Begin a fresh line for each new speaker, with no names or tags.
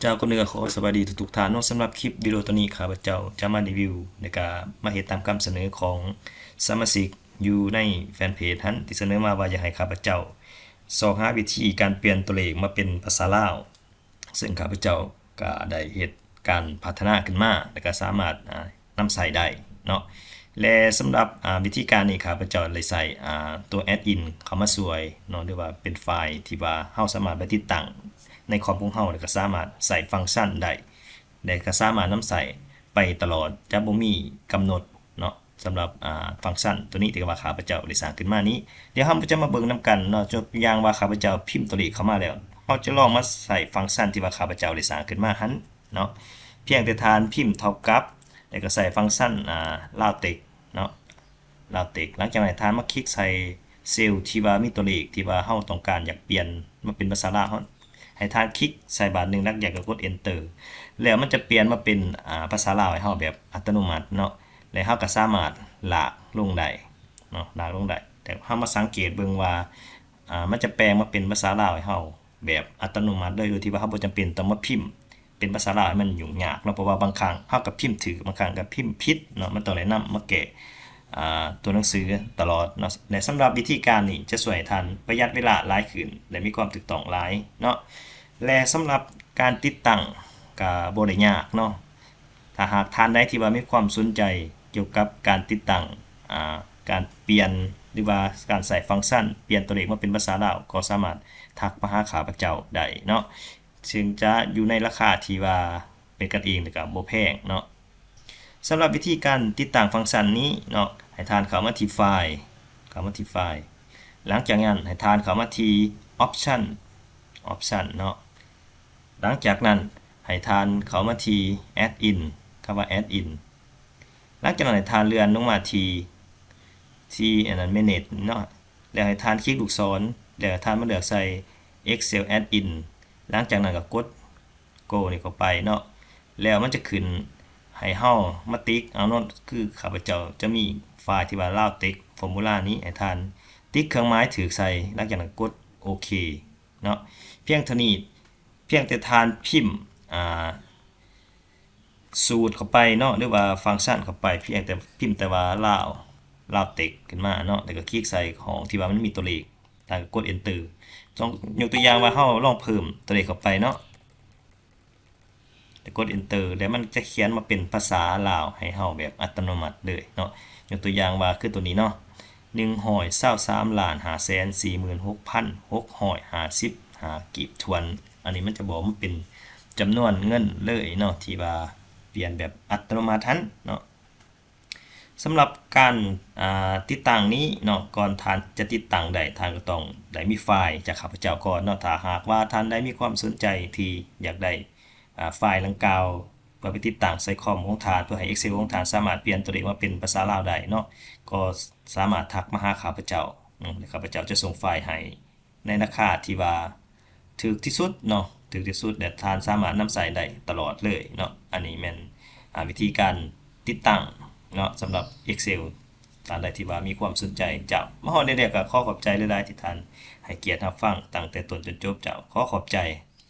เจ้าก็เนื้อขอสวัสดีทุกๆท่านเนาะสำหรับคลิปวิดีโอตัวนี้ข้าพเจ้าจะมารีวิวในการมาเฮ็ดตามคำเสนอของสมาชิกอยู่ในแฟนเพจท่านที่เสนอมาว่าอยากให้ข้าพเจ้าสอบหาวิธีการเปลี่ยนตัวเลขมาเป็นภาษาลาวซึ่งข้าพเจ้าก็ได้เฮ็ดการพัฒนาขึ้นมาและก็สามารถนำใส่ได้เนาะและสำหรับวิธีการนี้ข้าพเจ้าเลยใส่ตัวแอดอินเข้ามาช่วยเนาะหรือว่าเป็นไฟล์ที่ว่าเฮาสามารถไปติดตั้งในคอมของเฮาแล้วก็สามารถใส่ฟังก์ชันได้และก็สามารถนำใส่ไปตลอดจะบ่มีกำหนดเนาะสำหรับฟังก์ชันตัวนี้ที่ว่าข้าพเจ้าได้สร้างขึ้นมานี้เดี๋ยวเราจะมาเบิ่งนำกันเนาะตัวอย่างว่าข้าพเจ้าพิมพ์ตัวเลขเข้ามาแล้วเราจะลองมาใส่ฟังก์ชันที่ว่าข้าพเจ้าได้สร้างขึ้นมาหั่นเนาะเพียงแต่ทานพิมพ์เท่ากับแล้วก็ใส่ฟังก์ชันลาวเต็กเนาะลาวเต็กหลังจากนั้นทานมาคลิกใส่เซลล์ที่ว่ามีตัวเลขที่ว่าเฮาต้องการอยากเปลี่ยนมาเป็นภาษาลาวให้ทานคลิกใส่บาทหนึ่งแล้วอยากจะกด enter แล้วมันจะเปลี่ยนมาเป็นภาษาลาวให้เฮาแบบอัตโนมัติเนาะแล้วเฮาก็สามารถลากลงได้เนาะลากลงได้แต่เฮามาสังเกตเบิ่งว่ามันจะแปลงมาเป็นภาษาลาวให้เฮาแบบอัตโนมัติโดยที่ว่าเฮาบ่จำเป็นต้องมาพิมพ์เป็นภาษาลาวให้มันยุ่งยากเนาะเพราะว่าบางครั้งเฮาก็พิมพ์ถูกบางครั้งก็พิมพ์ผิดเนาะมันต้องได้นำมาแก้ตัวหนังสือตลอดเนาะและสำหรับวิธีการนี้จะช่วยให้ท่านประหยัดเวลาหลายขึ้นและมีความถูกต้องหลายเนาะและสำหรับการติดตั้งก็บ่ได้ยากเนาะถ้าหากท่านใดที่ว่ามีความสนใจเกี่ยวกับการติดตั้งการเปลี่ยนหรือว่าการใส่ฟังก์ชันเปลี่ยนตัวเลขมาเป็นภาษาลาวก็สามารถทักมาหาข้าพเจ้าได้เนาะซึ่งจะอยู่ในราคาที่ว่าเป็นกันเองและก็บ่แพงเนาะสำหรับวิธีการติดตั้งฟังก์ชันนี้เนาะให้ท่านเข้ามาที่ไฟล์หลังจากนั้นให้ท่านเข้ามาที่ option เนาะหลังจากนั้นให้ท่านเข้ามาที่ add in คำว่า add in หลังจากนั้นให้ท่านเลื่อนลงมาที่manage เนาะแล้วให้ท่านคลิกลูกศรแล้วท่านมาเลือกใส่ excel add in หลังจากนั้นก็กด go นี่เข้าไปเนาะแล้วมันจะขึ้นให้เฮามาติ๊กเอาเนาะคือข้าพเจ้าจะมีไฟล์ที่ว่าลาวติ๊กฟอร์มูลานี้ให้ท่านติ๊กเครื่องหมายถูกใส่หลังจากนั้นกดโอเคเนาะเพียงเท่านี้เพียงแต่ท่านพิมพ์สูตรเข้าไปเนาะหรือว่าฟังก์ชันเข้าไปเพียงแต่พิมพ์แต่ว่าลาวเต็กขึ้นมาเนาะแล้วก็คลิกใส่ของที่ว่ามันมีตัวเลขแล้วก็กด enter ต้องยกตัวอย่างว่าเฮาลองเพิ่มตัวเลขเข้าไปเนาะกด enter แล้วมันจะเขียนมาเป็นภาษาลาวให้เฮาแบบอัตโนมัติเลยเนาะยกตัวอย่างว่าคือตัวนี้เนาะ123,546,650กีบทวนอันนี้มันจะบอกมันเป็นจำนวนเงินเลยเนาะที่ว่าเปลี่ยนแบบอัตโนมัติเนาะสำหรับการติดตั้งนี้เนาะก่อนท่านจะติดตั้งได้ท่านก็ต้องได้มีไฟล์จากข้าพเจ้าก่อนเนาะถ้าหากว่าท่านได้มีความสนใจที่อยากได้ไฟล์ดังกล่าวเพื่อไปติดตั้งใส่คอมของท่านเพื่อให้ Excel ของท่านสามารถเปลี่ยนตัวเลขมาเป็นภาษาลาวได้เนาะก็สามารถทักมาหาข้าพเจ้าข้าพเจ้าจะส่งไฟล์ให้ในราคาที่ว่าถูกที่สุดเนาะถูกที่สุดและท่านสามารถนำใส่ได้ตลอดเลยเนาะอันนี้แม่นวิธีการติดตั้งเนาะสำหรับ Excel ท่านใดที่ว่ามีความสนใจเจ้ามาฮอดได้ๆก็ขอขอบใจหลายๆที่ท่านให้เกียรติรับฟังตั้งแต่ต้นจนจบเจ้าขอขอบใจ